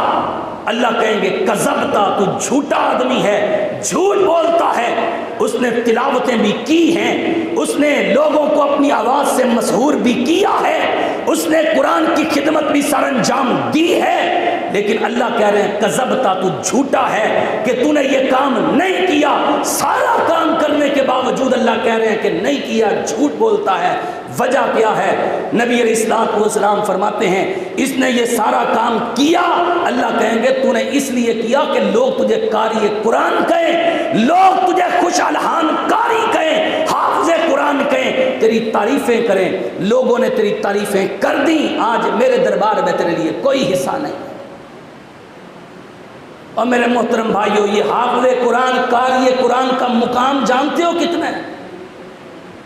اللہ کہیں گے کذبتا، تو جھوٹا آدمی ہے، جھوٹ بولتا ہے، اس نے تلاوتیں بھی کی ہیں، اس نے لوگوں کو اپنی آواز سے مسحور بھی کیا ہے، اس نے قرآن کی خدمت بھی سر انجام دی ہے، لیکن اللہ کہہ رہے ہیں کذبتا، تو جھوٹا ہے کہ تو نے یہ کام نہیں کیا۔ سارا کام کرنے کے باوجود اللہ کہہ رہے ہیں کہ نہیں کیا، جھوٹ بولتا ہے۔ وجہ کیا ہے؟ نبی علیہ السلام فرماتے ہیں اس نے یہ سارا کام کیا، اللہ کہیں گے تو نے اس لیے کیا کہ لوگ تجھے قاری قرآن کہیں، لوگ تجھے خوش الحان قاری کہیں، حافظ قرآن کہیں، تیری تعریفیں کریں۔ لوگوں نے تیری تعریفیں کر دیں، آج میرے دربار میں تیرے لیے کوئی حصہ نہیں۔ اور میرے محترم بھائیو، یہ حافظ قرآن قاری قرآن کا مقام جانتے ہو کتنا ہے؟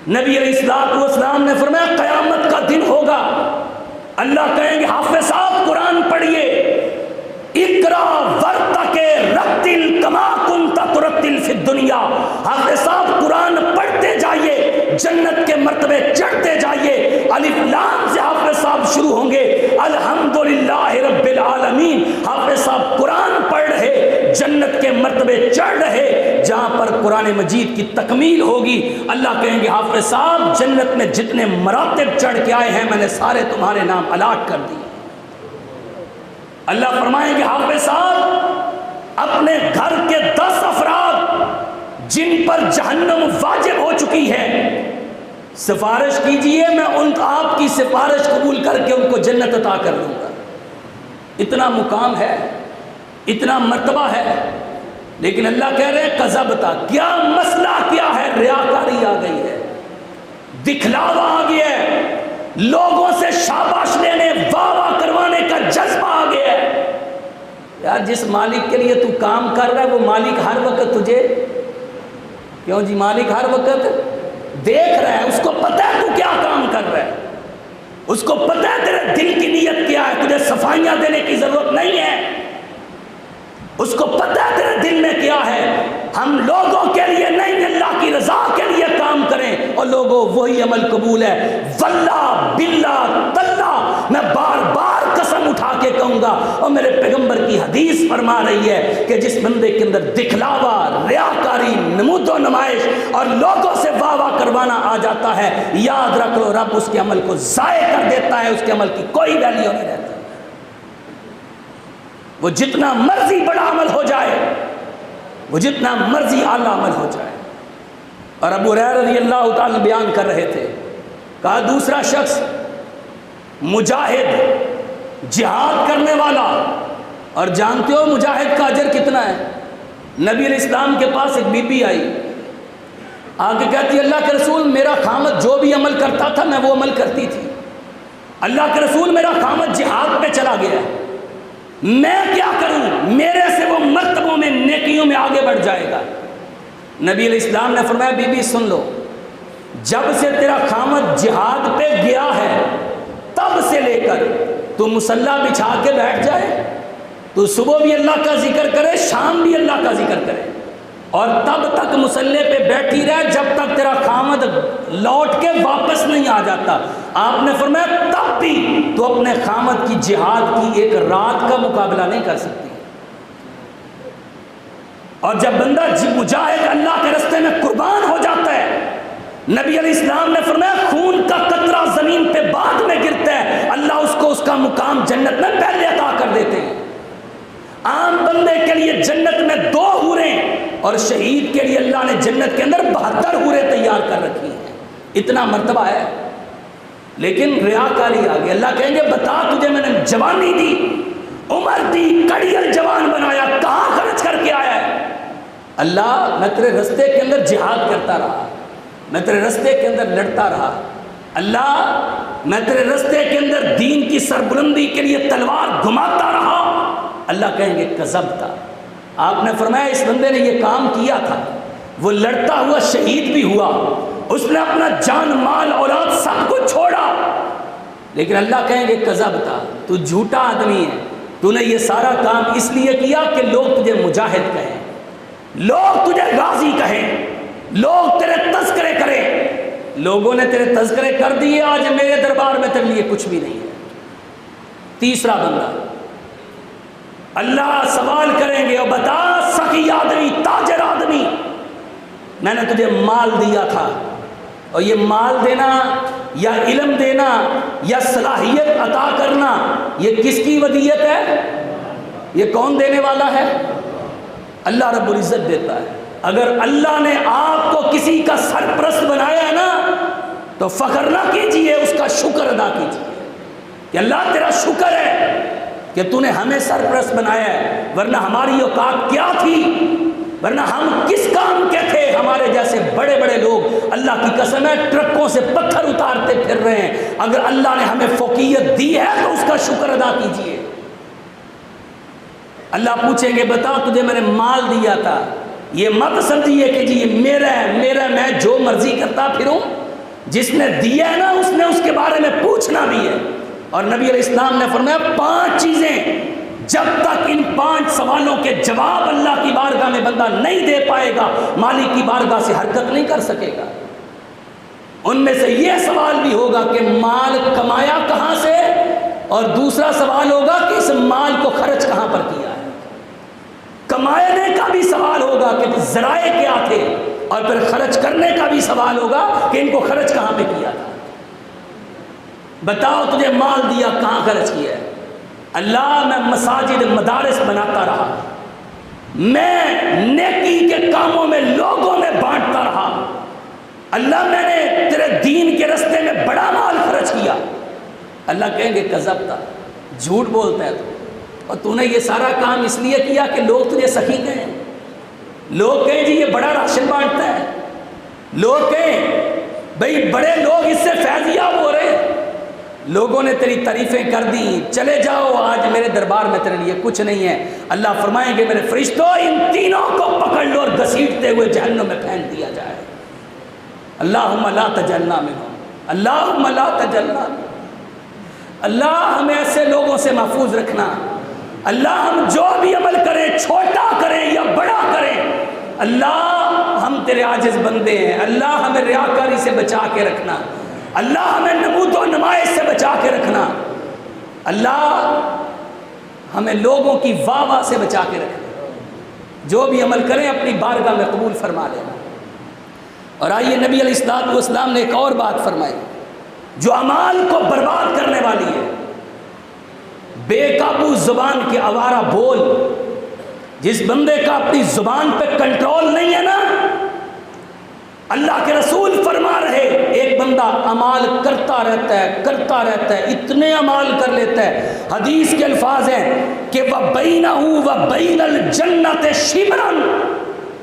نبی علیہ السلام نے فرمایا قیامت کا دن ہوگا، اللہ کہیں گے حافظ صاحب قرآن پڑھیے، اقرا ورتق رتل ورتل فی الدنیا، حافظ صاحب قرآن پڑھتے جائیے، جنت کے مرتبے چڑھتے جائیے۔ الف لام سے حافظ صاحب شروع ہوں گے، الحمدللہ رب العالمین، حافظ صاحب قرآن پڑھ رہے، جنت کے مرتبے چڑھ رہے، جہاں پر قرآن مجید کی تکمیل ہوگی اللہ کہیں گے حافظ صاحب جنت میں جتنے مراتب چڑھ کے آئے ہیں میں نے سارے تمہارے نام الاٹ کر دیے۔ اللہ فرمائیں گے حافظ صاحب اپنے گھر کے 10 افراد جن پر جہنم واجب ہو چکی ہے سفارش کیجئے، میں ان آپ کی سفارش قبول کر کے ان کو جنت عطا کر دوں گا۔ اتنا مقام ہے، اتنا مرتبہ ہے، لیکن اللہ کہہ رہے ہیں کذبتا، کیا مسئلہ کیا ہے؟ ریاکاری آ گئی ہے، دکھلاوا آ گیا ہے، لوگوں سے شاباش لینے واہ واہ کروانے کا جذبہ آ گیا ہے۔ یار جس مالک کے لیے تو کام کر رہا ہے وہ مالک ہر وقت تجھے، کیوں جی، مالک ہر وقت دیکھ رہا ہے، اس کو پتہ ہے تو کیا کام کر رہا ہے، اس کو پتہ ہے تیرے دل کی نیت کیا ہے، تجھے صفائیاں دینے کی ضرورت نہیں ہے، اس کو پتہ ہے تیرے دل میں کیا ہے۔ ہم لوگوں کے لیے نہیں اللہ کی رضا کے لیے کام کریں، اور لوگوں وہی عمل قبول ہے۔ واللہ باللہ تاللہ میں بار بار قسم اٹھا کے کہوں گا، اور میرے پیغمبر کی حدیث فرما رہی ہے کہ جس بندے کے اندر دکھلاوا، ریاکاری، نمود و نمائش اور لوگوں سے واہ واہ کروانا آ جاتا ہے، یاد رکھ لو رب اس کے عمل کو ضائع کر دیتا ہے، اس کے عمل کی کوئی ویلیو نہیں رہتی۔ وہ جتنا مرضی بڑا عمل ہو جائے، وہ جتنا مرضی اعلیٰ عمل ہو جائے۔ اور ابو ہریرہ رضی اللہ تعالیٰ بیان کر رہے تھے، کہا دوسرا شخص مجاہد، جہاد کرنے والا، اور جانتے ہو مجاہد کا اجر کتنا ہے؟ نبی علیہ السلام کے پاس ایک بی بی آئی، آگے کہتی اللہ کے رسول میرا خامد جو بھی عمل کرتا تھا میں وہ عمل کرتی تھی، اللہ کے رسول میرا خامد جہاد پہ چلا گیا، میں کیا کروں؟ میرے سے وہ مرتبوں میں نیکیوں میں آگے بڑھ جائے گا۔ نبی علیہ السلام نے فرمایا بی بی سن لو، جب سے تیرا خامد جہاد پہ گیا ہے تب سے لے کر تو مصلی بچھا کے بیٹھ جائے، تو صبح بھی اللہ کا ذکر کرے، شام بھی اللہ کا ذکر کرے، اور تب تک مصلی پہ بیٹھی رہے جب تک تیرا خامد لوٹ کے واپس نہیں آ جاتا۔ آپ نے فرمایا تب بھی تو اپنے خامد کی جہاد کی ایک رات کا مقابلہ نہیں کر سکتی۔ اور جب بندہ مجاہد اللہ کے راستے میں قربان ہو جاتا ہے، نبی علیہ السلام نے فرمایا خون کا قطرہ زمین پہ بعد میں گرتا ہے، اللہ اس کو اس کا مقام جنت میں پہلے عطا کر دیتے ہیں۔ عام بندے کے لیے جنت میں 2 حوریں، اور شہید کے لیے اللہ نے جنت کے اندر 72 حوریں تیار کر رکھی ہیں، اتنا مرتبہ ہے۔ لیکن ریاکاری آ گئی، اللہ کہیں گے بتا تجھے میں نے جوانی دی، عمر دی، کڑیل جوان بنایا، کہاں خرچ کر کے آیا ہے؟ اللہ میں تیرے رستے کے اندر جہاد کرتا رہا، میں تیرے رستے کے اندر لڑتا رہا، اللہ میں تیرے رستے کے اندر دین کی سربلندی کے لیے تلوار گھماتا رہا۔ اللہ کہیں گے کذبتا، آپ نے فرمایا اس بندے نے یہ کام کیا تھا، وہ لڑتا ہوا شہید بھی ہوا، اس نے اپنا جان مال اولاد سب کچھ چھوڑا، لیکن اللہ کہیں گے کذبتا، تو جھوٹا آدمی ہے، تو نے یہ سارا کام اس لیے کیا کہ لوگ تجھے مجاہد کہیں، لوگ تجھے غازی کہیں، لوگ تیرے تذکرے کریں۔ لوگوں نے تیرے تذکرے کر دیے، آج میرے دربار میں تیرے لیے کچھ بھی نہیں ہے۔ تیسرا بندہ، اللہ سوال کریں گے اور بتا سخی آدمی، تاجر آدمی، میں نے تجھے مال دیا تھا، اور یہ مال دینا یا علم دینا یا صلاحیت عطا کرنا یہ کس کی ودیت ہے؟ یہ کون دینے والا ہے؟ اللہ رب العزت دیتا ہے۔ اگر اللہ نے آپ کو کسی کا سرپرست بنایا ہے نا تو فخر نہ کیجئے، اس کا شکر ادا کیجئے کہ اللہ تیرا شکر ہے کہ تو نے ہمیں سرپرست بنایا ہے، ورنہ ہماری اوقات کیا تھی، ورنہ ہم کس کام کے تھے؟ ہمارے جیسے بڑے بڑے لوگ اللہ کی قسم ہے ٹرکوں سے پتھر اتارتے پھر رہے ہیں۔ اگر اللہ نے ہمیں فوقیت دی ہے تو اس کا شکر ادا کیجئے۔ اللہ پوچھیں گے بتا تجھے میں نے مال دیا تھا، یہ مت سمجھیے کہ جی یہ میرا ہے، میں جو مرضی کرتا پھروں، جس نے دیا ہے نا اس نے اس کے بارے میں پوچھنا بھی ہے۔ اور نبی علیہ السلام نے فرمایا 5 چیزیں جب تک ان 5 سوالوں کے جواب اللہ کی بارگاہ میں بندہ نہیں دے پائے گا، مالک کی بارگاہ سے حرکت نہیں کر سکے گا۔ ان میں سے یہ سوال بھی ہوگا کہ مال کمایا کہاں سے، اور دوسرا سوال ہوگا کہ اس مال کو خرچ کہاں پر کیا ہے۔ کمانے کا بھی سوال ہوگا کہ ذرائع کیا تھے، اور پھر خرچ کرنے کا بھی سوال ہوگا کہ ان کو خرچ کہاں پہ کیا تھا۔ بتاؤ تجھے مال دیا کہاں خرچ کیا ہے؟ اللہ میں مساجد مدارس بناتا رہا، میں نیکی کے کاموں میں لوگوں میں بانٹتا رہا، اللہ میں نے تیرے دین کے رستے میں بڑا مال خرچ کیا۔ اللہ کہیں گے کذبتا، جھوٹ بولتا ہے تو، اور تو نے یہ سارا کام اس لیے کیا کہ لوگ تجھے سخی کہیں، لوگ کہیں جی یہ بڑا راشن بانٹتا ہے، لوگ کہیں بھئی بڑے لوگ اس سے فیضیاب ہو رہے ہیں، لوگوں نے تیری تعریفیں کر دی، چلے جاؤ آج میرے دربار میں تیرے لیے کچھ نہیں ہے۔ اللہ فرمائیں گے میرے فرشتوں ان تینوں کو پکڑ لو اور گھسیٹتے ہوئے جہنم میں پھینک دیا جائے۔ اللہم لا تجعلنا منہم، اللہم لا تجعلنا منہم۔ اللہ ہمیں ایسے لوگوں سے محفوظ رکھنا۔ اللہ ہم جو بھی عمل کریں، چھوٹا کریں یا بڑا کریں، اللہ ہم تیرے عاجز بندے ہیں، اللہ ہمیں ریاکاری سے بچا کے رکھنا، اللہ ہمیں نمود و نمائش سے بچا کے رکھنا، اللہ ہمیں لوگوں کی واہ واہ سے بچا کے رکھنا۔ جو بھی عمل کریں اپنی بارگاہ میں قبول فرما لینا۔ اور آئیے نبی علیہ الصلوۃ والسلام نے ایک اور بات فرمائی جو اعمال کو برباد کرنے والی ہے۔ بے قابو زبان کے آوارہ بول، جس بندے کا اپنی زبان پہ کنٹرول نہیں ہے نا، اللہ کے رسول فرما رہے ایک بندہ اعمال کرتا رہتا ہے، اتنے اعمال کر لیتا ہے، حدیث کے الفاظ ہیں کہ وَبَيْنَهُ وَبَيْنَ الْجَنَّةِ شِبْرًا،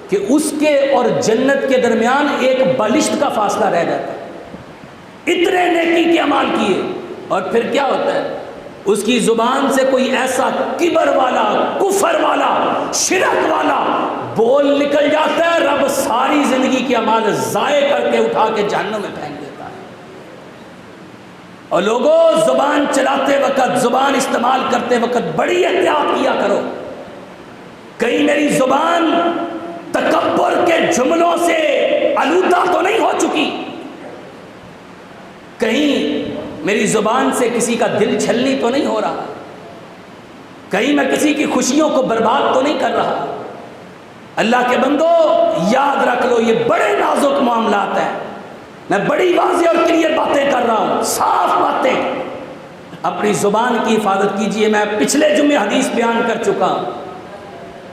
کہ اس کے اور جنت کے درمیان ایک بالشت کا فاصلہ رہ جاتا ہے، اتنے نیکی کے اعمال کیے، اور پھر کیا ہوتا ہے؟ اس کی زبان سے کوئی ایسا کبر والا، کفر والا، شرک والا بول نکل جاتا ہے، رب ساری زندگی کے اعمال ضائع کر کے اٹھا کے جہنم میں پھینک دیتا ہے۔ اور لوگوں زبان چلاتے وقت، زبان استعمال کرتے وقت بڑی احتیاط کیا کرو، کہیں میری زبان تکبر کے جملوں سے آلودہ تو نہیں ہو چکی، کہیں میری زبان سے کسی کا دل چھلنی تو نہیں ہو رہا، کہیں میں کسی کی خوشیوں کو برباد تو نہیں کر رہا۔ اللہ کے بندو یاد رکھ لو یہ بڑے نازک معاملات ہیں، میں بڑی واضح اور کلیئر باتیں کر رہا ہوں، صاف باتیں۔ اپنی زبان کی حفاظت کیجئے۔ میں پچھلے جمعے حدیث بیان کر چکا ہوں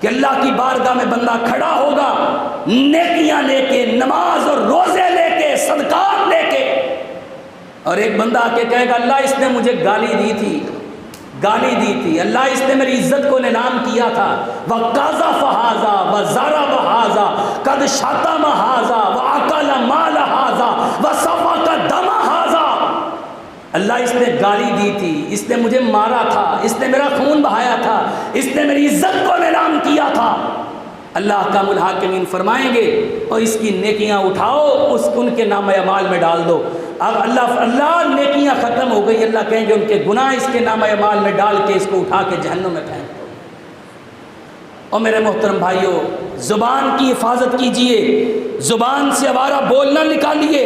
کہ اللہ کی بارگاہ میں بندہ کھڑا ہوگا نیکیاں لے کے، نماز اور روزے لے کے، صدقات لے کے، اور ایک بندہ آ کے کہے گا اللہ اس نے مجھے گالی دی تھی، اللہ اس نے میری عزت کو نیلام کیا تھا، وَقَذَفَ هَذَا وَضَرَبَ هَذَا قَدْ شَتَمَ هَذَا وَأَكَلَ مَالَ هَذَا وَسَفَكَ دَمَ هَذَا، اللہ اس نے گالی دی تھی، اس نے مجھے مارا تھا، اس نے میرا خون بہایا تھا، اس نے میری عزت کو نیلام کیا تھا۔ اللہ احکام الحاکمین فرمائیں گے اور اس کی نیکیاں اٹھاؤ، ان کے نام اعمال میں ڈال دو۔ اب اللہ نیکیاں ختم ہو گئی، اللہ کہیں گے ان کے گناہ اس کے نام اعمال میں ڈال کے اس کو اٹھا کے جہنم میں پھینک دو۔ اور میرے محترم بھائیوں، زبان کی حفاظت کیجئے، زبان سے آوارہ بولنا نکالیے۔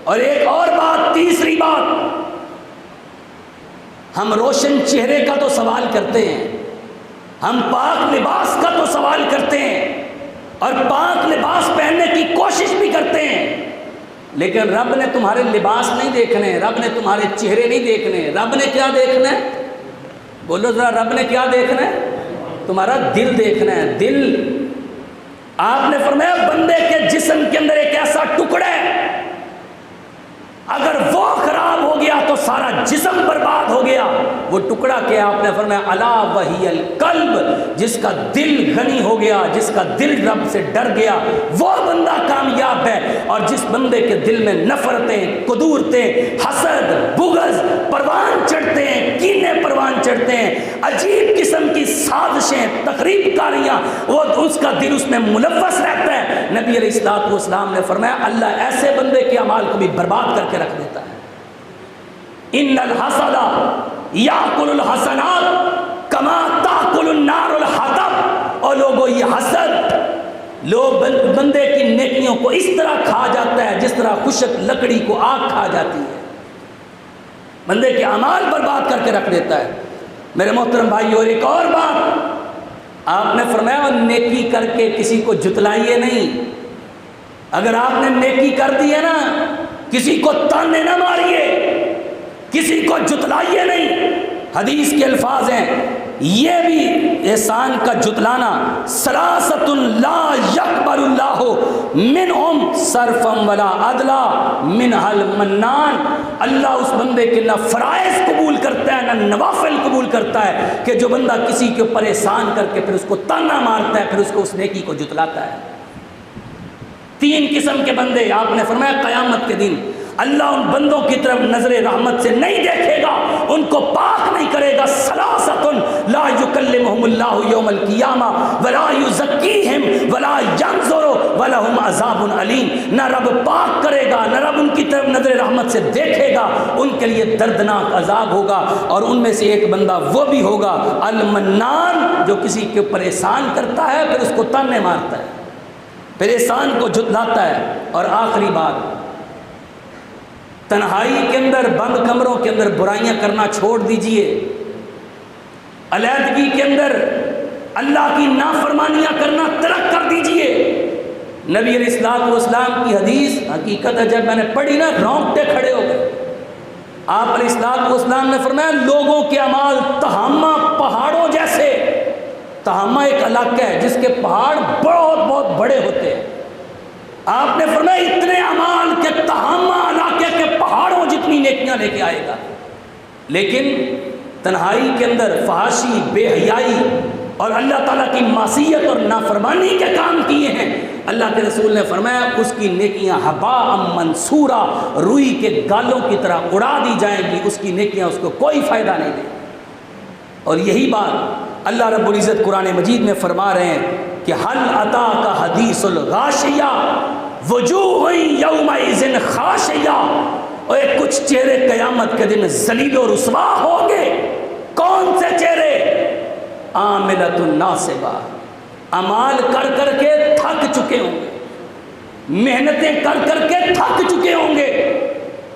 اور ایک اور بات، تیسری بات، ہم روشن چہرے کا تو سوال کرتے ہیں، ہم پاک لباس کا تو سوال کرتے ہیں، اور پاک لباس پہننے کی کوشش بھی کرتے ہیں، لیکن رب نے تمہارے لباس نہیں دیکھنے، رب نے تمہارے چہرے نہیں دیکھنے، رب نے کیا دیکھنا ہے؟ بولو ذرا، رب نے کیا دیکھنا ہے؟ تمہارا دل دیکھنا ہے، دل۔ آپ نے فرمایا بندے کے جسم کے اندر ایک ایسا ٹکڑا ہے، اگر وہ خراب ہو گیا تو سارا جسم برباد ہو گیا۔ وہ ٹکڑا کیا؟ آپ نے فرمایا الا وہی القلب، جس کا دل غنی ہو گیا، جس کا دل رب سے ڈر گیا، وہ بندہ کامیاب ہے۔ اور جس بندے کے دل میں نفرتیں، قدورتیں، حسد، بغض پروان چڑھتے ہیں، کینے پروان چڑھتے ہیں، عجیب قسم کی سازشیں، تخریب کاریاں، وہ اس کا دل اس میں ملوث رہتا ہے۔ نبی علیہ الصلوۃ والسلام نے فرمایا اللہ ایسے بندے کے اعمال کو بھی برباد کر کے رکھ دیتا ہے۔ ان الحسد یاکل الحسنات کما یہ حسد لوگ بندے کی نیکیوں کو اس طرح کھا جاتا ہے جس طرح خشک لکڑی کو آگ کھا جاتی ہے، بندے کے اعمال برباد کر کے رکھ دیتا ہے۔ میرے محترم بھائی، اور ایک اور بات آپ نے فرمایا نیکی کر کے کسی کو جتلائیے نہیں۔ اگر آپ نے نیکی کر دی ہے نا، کسی کو تانے نہ ماریے، کسی کو جتلائیے نہیں۔ حدیث کے الفاظ ہیں یہ بھی احسان کا جتلانا، ثلاثۃ لا یقبل اللہ منہم صرفا ولا عدلا منہ المنان، اللہ اس بندے کے نہ فرائض قبول کرتا ہے نہ نوافل قبول کرتا ہے کہ جو بندہ کسی کے اوپر احسان کر کے پھر اس کو تانا مارتا ہے، پھر اس کو اس نیکی کو جتلاتا ہے۔ تین قسم کے بندے آپ نے فرمایا قیامت کے دن اللہ ان بندوں کی طرف نظر رحمت سے نہیں دیکھے گا، ان کو پاک نہیں کرے گا۔ ثلاثۃ لا یکلمہم اللہ یوم القیامہ ولا یزکیہم ولا ینظر ولہم عذاب علیم، نہ رب پاک کرے گا، نہ رب ان کی طرف نظر رحمت سے دیکھے گا، ان کے لیے دردناک عذاب ہوگا۔ اور ان میں سے ایک بندہ وہ بھی ہوگا المنان، جو کسی کے اوپر احسان کرتا ہے پھر اس کو تانے مارتا ہے، پھر احسان کو جتلاتا ہے۔ اور آخری بات، تنہائی کے اندر بند کمروں کے اندر برائیاں کرنا چھوڑ دیجئے، علیحدگی کے اندر اللہ کی نافرمانیاں کرنا ترک کر دیجئے۔ نبی علیہ الصلوۃ والسلام کی حدیث حقیقت ہے جب میں نے پڑھی نا رونگٹے کھڑے ہو گئے۔ آپ علیہ الصلوۃ والسلام نے فرمایا لوگوں کے اعمال تہامہ پہاڑوں جیسے، تہامہ ایک علاقہ ہے جس کے پہاڑ بہت بہت بڑے ہوتے ہیں، آپ نے فرمایا اتنے اعمال کے تہامہ علاقے کے پہاڑوں جتنی نیکیاں لے کے آئے گا، لیکن تنہائی کے اندر فحاشی، بے حیائی اور اللہ تعالیٰ کی معصیت اور نافرمانی کے کام کیے ہیں، اللہ کے رسول نے فرمایا اس کی نیکیاں ہباء منصورہ، روئی کے گالوں کی طرح اڑا دی جائیں گی، اس کی نیکیاں اس کو کوئی فائدہ نہیں دیں۔ اور یہی بات اللہ رب العزت قرآن مجید میں فرما رہے ہیں کہ حل اتاک حدیث الغاشیہ وجوہ یومئذ خاشیہ، اور کچھ چہرے قیامت کے دن ذلیل و رسوا ہوں گے۔ کون سے چہرے؟ عاملۃ ناصبہ، اعمال کر کر کے تھک چکے ہوں گے، محنتیں کر کر کے تھک چکے ہوں گے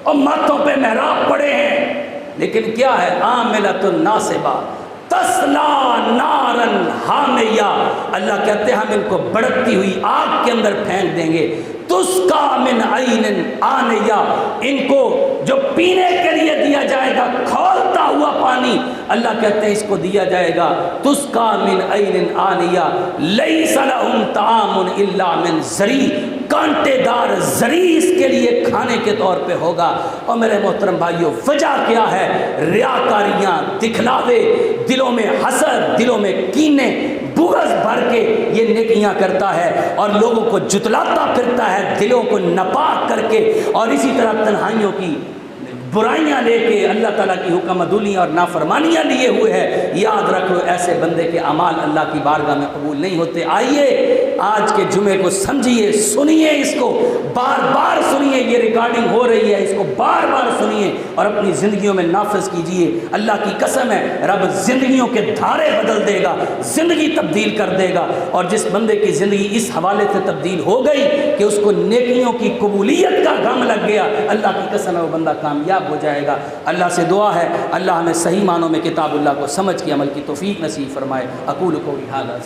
اور ماتھوں پہ محراب پڑے ہیں، لیکن کیا ہے؟ عاملۃ ناصبہ تسلا نارن حامیہ، اللہ کہتے ہیں ہم ان کو بڑکتی ہوئی آگ کے اندر پھینک دیں گے۔ تسقا من عین آنیہ، ان کو جو پینے کے لیے دیا جائے گا کھولتا ہوا پانی، اللہ کہتے ہیں اس کو دیا جائے گا تسقا من عین آنیہ لیس لہم طعام الا من ضریع، کانٹے دار زری اس کے لیے کھانے کے طور پہ ہوگا۔ اور میرے محترم بھائیوں، وجہ کیا ہے؟ ریاکاریاں، دکھلاوے، دلوں میں حسد، دلوں میں کینے، بغض بھر کے یہ نیکیاں کرتا ہے اور لوگوں کو جتلاتا پھرتا ہے، دلوں کو ناپاک کر کے، اور اسی طرح تنہائیوں کی برائیاں لے کے اللہ تعالیٰ کی حکم عدولیاں اور نافرمانیاں لیے ہوئے ہے۔ یاد رکھو ایسے بندے کے اعمال اللہ کی بارگاہ میں قبول نہیں ہوتے۔ آئیے آج کے جمعے کو سمجھیے، سنیے، اس کو بار بار سنیے، یہ ریکارڈنگ ہو رہی ہے، اس کو بار بار سنیے اور اپنی زندگیوں میں نافذ کیجیے۔ اللہ کی قسم ہے رب زندگیوں کے دھارے بدل دے گا، زندگی تبدیل کر دے گا۔ اور جس بندے کی زندگی اس حوالے سے تبدیل ہو گئی کہ اس کو نیکیوں کی قبولیت کا غم لگ گیا، اللہ کی قسم ہے وہ بندہ کامیاب ہو جائے گا۔ اللہ سے دعا ہے اللہ ہمیں صحیح معنوں میں کتاب اللہ کو سمجھ کے عمل کی توفیق نصیب فرمائے۔ اقول قولی ھذا۔